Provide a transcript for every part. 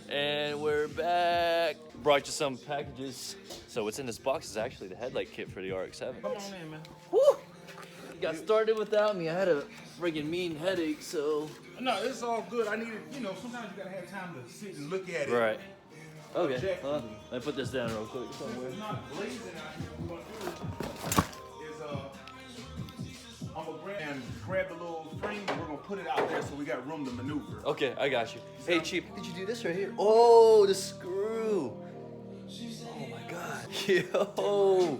And we're back. Brought you some packages. So what's in this box is actually the headlight kit for the RX7. Come on in, man. Woo! Got started without me. I had a friggin' mean headache, so. No, it's all good. I needed, you know, sometimes you gotta have time to sit and look at it. Right. Okay. Let me put this down real quick somewhere. It's not blazing out here. What we're gonna do is, I'm gonna grab the little frame and we're gonna put it out there so we got room to maneuver. Okay, I got you. Hey, Chief, did you do this right here? Oh, the screw. Oh my God. Yo,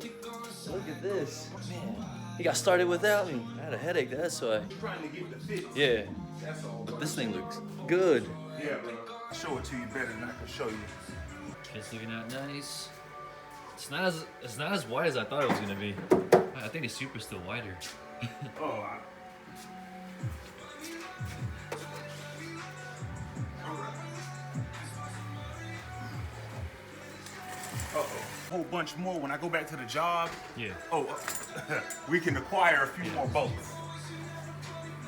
look at this. Man, he got started without me. I had a headache, that's why. I'm trying to get the fit. Yeah. That's all. But this thing looks good. Yeah, bro. I'll show it to you better than I can show you. It's looking out nice. It's not as wide as I thought it was gonna be. I think the Super's still wider. Oh, whole bunch more when I go back to the job. Yeah. Oh, we can acquire a few more boats.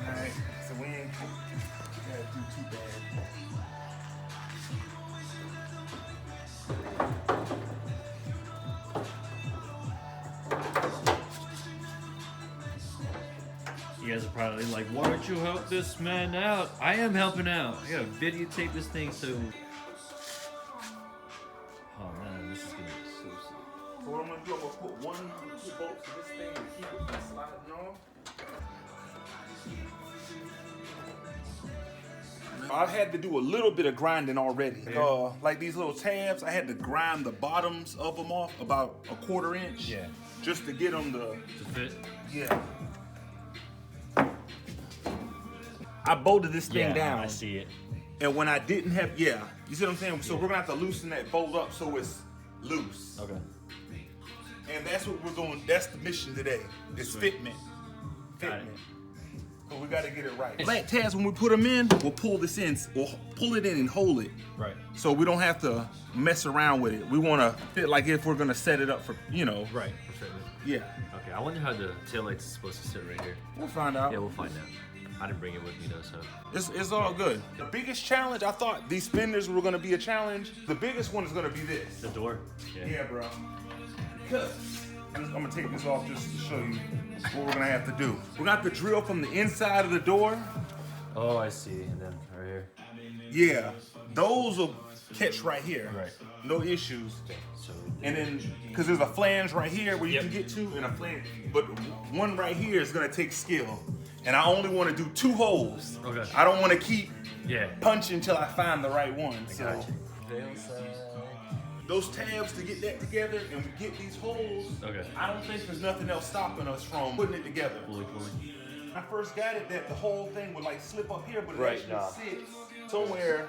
All right, so we ain't gotta do too bad. You guys are probably like, why don't you help this man out? I am helping out. I gotta videotape this thing so. Oh man, this is gonna be so sick. So what I'm gonna do, I'm gonna put 1 or 2 bolts in this thing and keep it from sliding off. I've had to do a little bit of grinding already. Yeah. Like these little tabs, I had to grind the bottoms of them off about 1/4 inch. Yeah. Just to get them to fit? Yeah. I bolted this thing down. I see it. And when I didn't have, you see what I'm saying? So we're gonna have to loosen that bolt up so it's loose. Okay. And that's what we're going, that's the mission today. It's fitment. Got it. So we gotta get it right. Flat tabs, when we put them in, we'll pull this in, we'll pull it in and hold it. Right. So we don't have to mess around with it. We wanna fit like if we're gonna set it up for, you know. Right, perfectly. Yeah. Okay, I wonder how the taillight's supposed to sit right here. We'll find out. Yeah, we'll find out. I didn't bring it with me though, so. It's all good. The biggest challenge, I thought these fenders were gonna be a challenge. The biggest one is gonna be this. The door? Yeah, bro. Because I'm gonna take this off just to show you what we're gonna have to do. We're gonna have to drill from the inside of the door. Oh, I see, and then right here. Yeah, those will catch right here. Right. No issues. So. And then, because there's a flange right here where you can get to, and a flange, but one right here is gonna take skill. And I only wanna do 2 holes. Okay. I don't wanna keep Yeah. punching until I find the right one. I So got you. Veilside. those tabs to get that together and we get these holes, Okay. I don't think there's nothing else stopping us from putting it together. Fully. When I first got it, that the whole thing would like slip up here, but it Right, actually sits somewhere,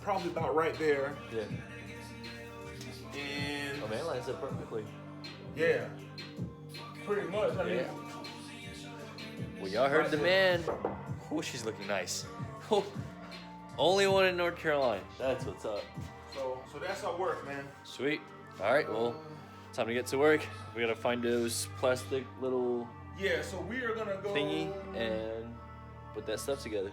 probably about right there. Yeah. And Oh man, lines up perfectly. yeah, pretty much. I mean, Well, y'all heard the man. Oh, she's looking nice. Oh, only one in North Carolina. That's what's up. so that's our work, man. Sweet. All right, well, time to get to work. We gotta find those plastic little Yeah, so we are gonna go. thingy and put that stuff together.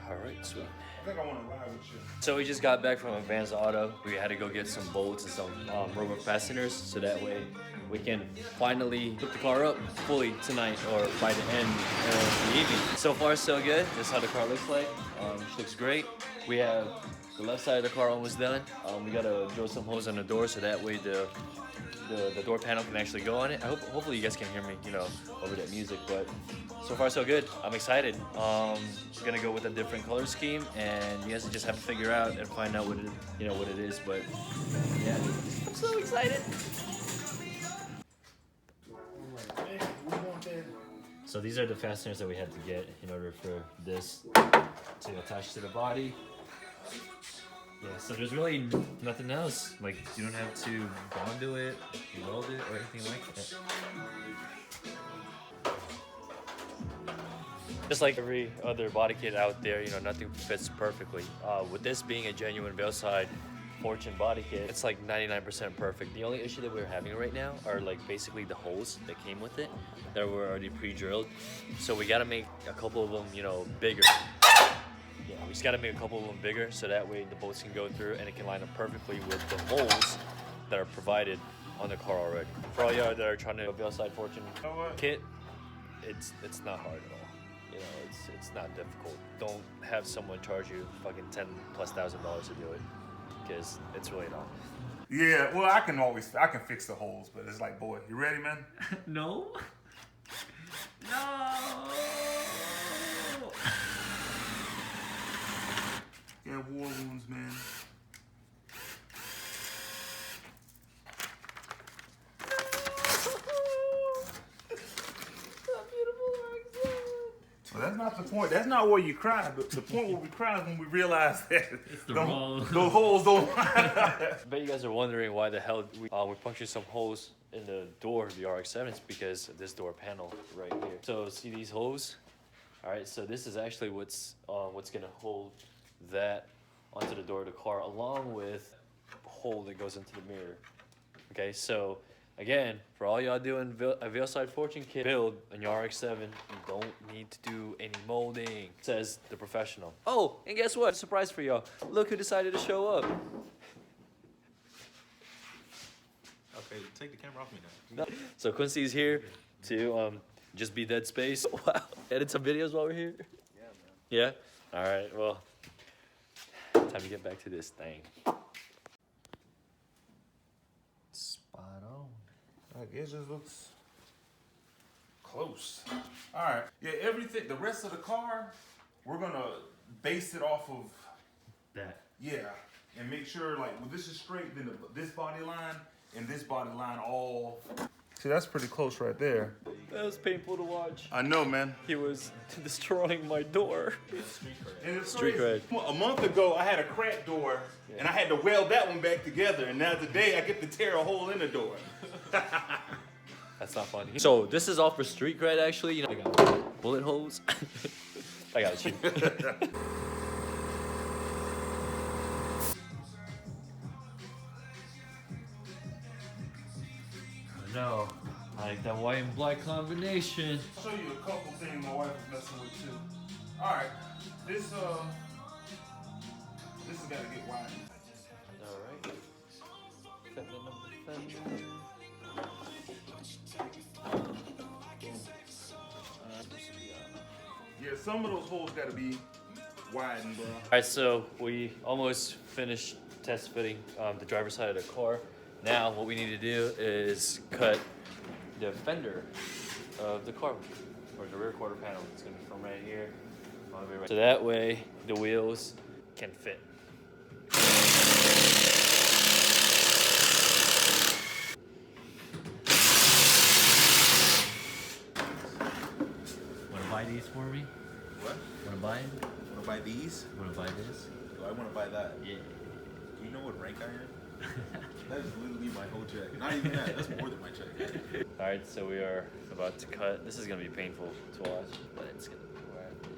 All right, sweet. I think I want to ride with you. So we just got back from Advanced Auto. We had to go get some bolts and some rubber fasteners, so that way we can finally put the car up fully tonight or by the end of the evening. So far, so good. This is how the car looks like. She looks great. We have the left side of the car almost done. We gotta drill some holes on the door so that way the door panel can actually go on it. Hopefully you guys can hear me, you know, over that music, but so far so good. I'm excited. We're gonna go with a different color scheme, and you guys just have to figure out and find out what it, you know, what it is. But yeah, I'm so excited. So these are the fasteners that we had to get in order for this to attach to the body. Yeah, so there's really nothing else. Like, you don't have to bond it, weld it, or anything like that. Just like every other body kit out there, you know, nothing fits perfectly. With this being a genuine Veilside Fortune body kit, it's like 99% perfect. The only issue that we're having right now are like basically the holes that came with it that were already pre-drilled. So we gotta make a couple of them, you know, bigger. Yeah, we just gotta make a couple of them bigger so that way the bolts can go through and it can line up perfectly with the holes that are provided on the car already. For all y'all that are trying to Veilside Fortune kit, it's not hard at all. You know, it's not difficult. Don't have someone charge you fucking $10,000+ to do it, because it's really not. Yeah, well, I can fix the holes, but it's like, boy, you ready, man? No. No. Yeah, war wounds, man. Well, that's not the point. That's not where you cry. The point where we cry is when we realize that those holes don't. I bet you guys are wondering why the hell we punctured some holes in the door of the RX7. It's because of this door panel right here. So see these holes? All right, so this is actually what's gonna hold that onto the door of the car, along with a hole that goes into the mirror. Okay, so again, for all y'all doing a Veilside Fortune kit build on your RX7, you don't need to do any molding, says the professional. Oh, and guess what? Surprise for y'all. Look who decided to show up. Okay, take the camera off me now. So Quincy's here to just be dead space. Wow. Edit some videos while we're here? Yeah, man. Yeah? All right, well, time to get back to this thing. Spot on. Like, it just looks close. All right. Yeah, everything, the rest of the car, we're gonna base it off of That. yeah, and make sure like, well, this is straight, then this body line and this body line all. See, that's pretty close right there. That was painful to watch. I know, man. He was destroying my door. And it's Street crazy. A month ago, I had a cracked door, and I had to weld that one back together. And now today, I get to tear a hole in the door. That's not funny. So this is all for street cred, actually. You know, I got bullet holes. I got you. No, I like that white and black combination. I'll show you a couple things my wife was messing with too. All right, this has got to get wide. All right. Yeah, some of those holes got to be widened, bro. All right, so we almost finished test fitting the driver's side of the car. Now what we need to do is cut the fender of the car, or the rear quarter panel. It's gonna be from right here all the way right. So that way the wheels can fit. Wanna buy these for me? What? Wanna buy them? Want to buy these? Wanna buy this? Do I want to buy that? Yeah. Do you know what rank I am? That is literally my whole check. Not even that. That's more than my check. All right, so we are about to cut. This is gonna be painful to watch, but it's gonna be worth it.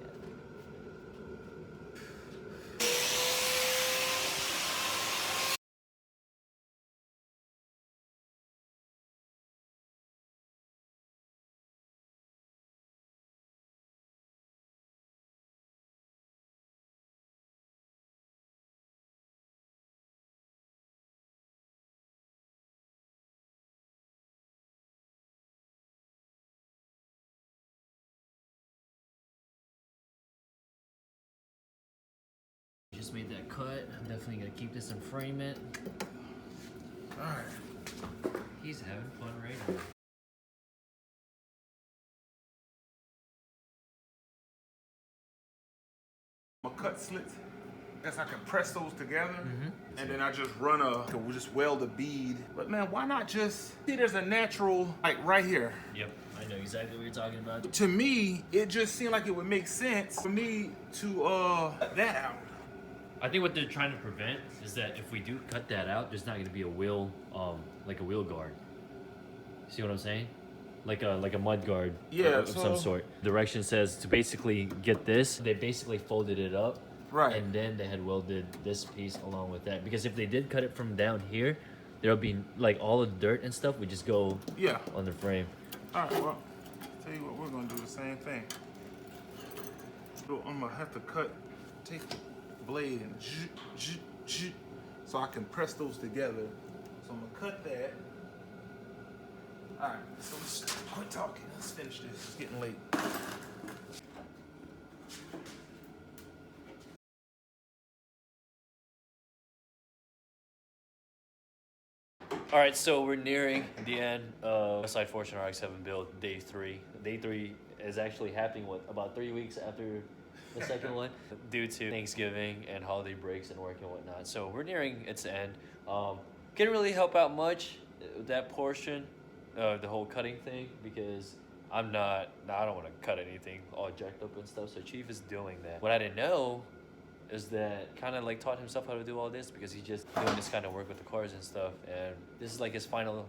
Just made that cut. I'm definitely gonna keep this and frame it. All right. He's having fun right now. I'm gonna cut slits. Guess I can press those together, and then I just we'll just weld a bead. But man, why not just see? There's a natural, like right here. Yep, I know exactly what you're talking about. To me, it just seemed like it would make sense for me to cut that out. I think what they're trying to prevent is that if we do cut that out, there's not gonna be a wheel, like a wheel guard. See what I'm saying? Like a mud guard of some sort. Direction says to basically get this, they basically folded it up. Right. And then they had welded this piece along with that. Because if they did cut it from down here, there'll be like all the dirt and stuff would just go on the frame. All right, well, tell you what, we're gonna do the same thing. So I'm gonna have to cut take the blade and so I can press those together. So I'm gonna cut that. All right, so let's quit talking. Let's finish this. It's getting late. All right, so we're nearing the end of Veilside Fortune RX7 build, day 3. Day 3 is actually happening, about 3 weeks after the second one, due to Thanksgiving and holiday breaks and work and whatnot. So we're nearing its end. Couldn't really help out much with that portion, the whole cutting thing, because I don't want to cut anything all jacked up and stuff. So Chief is doing that. What I didn't know is that kind of like taught himself how to do all this, because he's just doing this kind of work with the cars and stuff. And this is like his final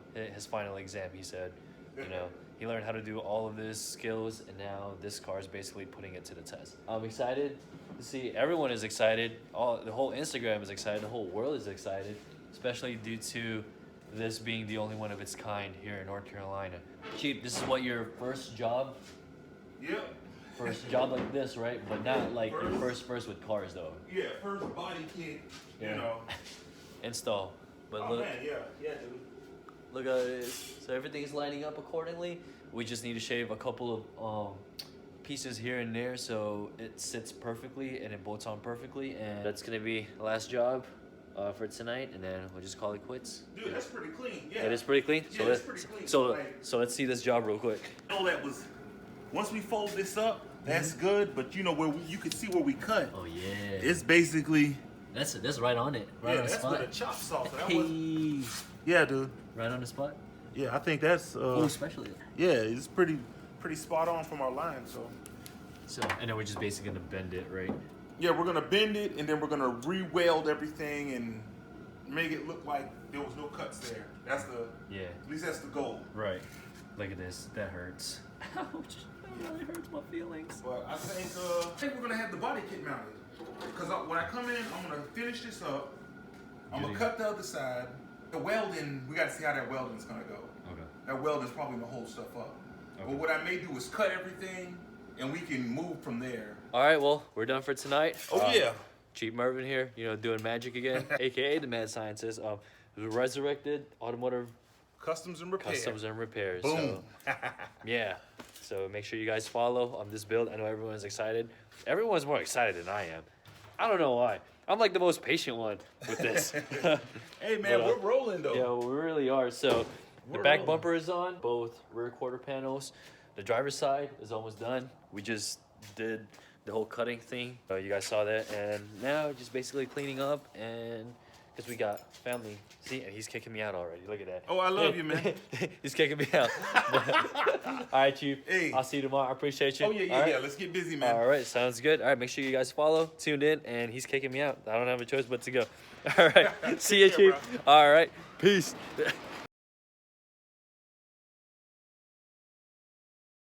exam. He said, you know, he learned how to do all of this skills, and now this car is basically putting it to the test. I'm excited to see. Everyone is excited. The whole Instagram is excited. The whole world is excited, especially due to this being the only one of its kind here in North Carolina. Chief, this is what, your first job? Yep. First job like this, right? But not like your first with cars, though. Yeah, first body kit, Yeah. you know. Install. But Oh look, man, yeah, dude. look at this. So everything's lining up accordingly. We just need to shave a couple of pieces here and there so it sits perfectly and it bolts on perfectly. And that's gonna be the last job for tonight, and then we'll just call it quits. Dude, that's pretty clean. Yeah. It is pretty clean. Yeah, it's pretty clean. So let's see this job real quick. All that was, once we fold this up, that's good. But you know where you can see where we cut. Oh yeah. It's basically. That's right on it. Right on the that's spot. with a chop saw. So that Hey. was, yeah, dude. Right on the spot. Yeah, I think that's. Especially. Yeah, it's pretty spot on from our line. So. And then we're just basically gonna bend it, right? Yeah, we're gonna bend it, and then we're gonna re-weld everything and make it look like there was no cuts there. That's the. Yeah. At least that's the goal. Right. Look at this. That hurts. Ouch. That really hurts my feelings. But I think we're gonna have the body kit mounted. Because when I come in, I'm gonna finish this up. I'm gonna cut the other side. The welding, we gotta see how that welding is gonna go. Okay. That welding is probably gonna hold stuff up. Okay. But what I may do is cut everything, and we can move from there. All right. Well, we're done for tonight. Oh yeah. Chief Mervin here, doing magic again, aka the mad scientist of Resurrected Automotive Customs and repairs. Boom. So, yeah. So make sure you guys follow on this build. I know everyone's excited. Everyone's more excited than I am. I don't know why. I'm like the most patient one with this. Hey man, But, we're rolling though. Yeah, we really are. So the We're back rolling. bumper is on, both rear quarter panels. The driver's side is almost done. We just did the whole cutting thing. You guys saw that. And now just basically cleaning up, and because we got family. See, and he's kicking me out already. Look at that. Oh, I love you, man. He's kicking me out. All right, Chief. Hey. I'll see you tomorrow. I appreciate you. Oh yeah, All right? yeah. Let's get busy, man. All right, sounds good. All right, make sure you guys follow, tuned in, and he's kicking me out. I don't have a choice but to go. All right, see you, Take care, Chief. All right, peace.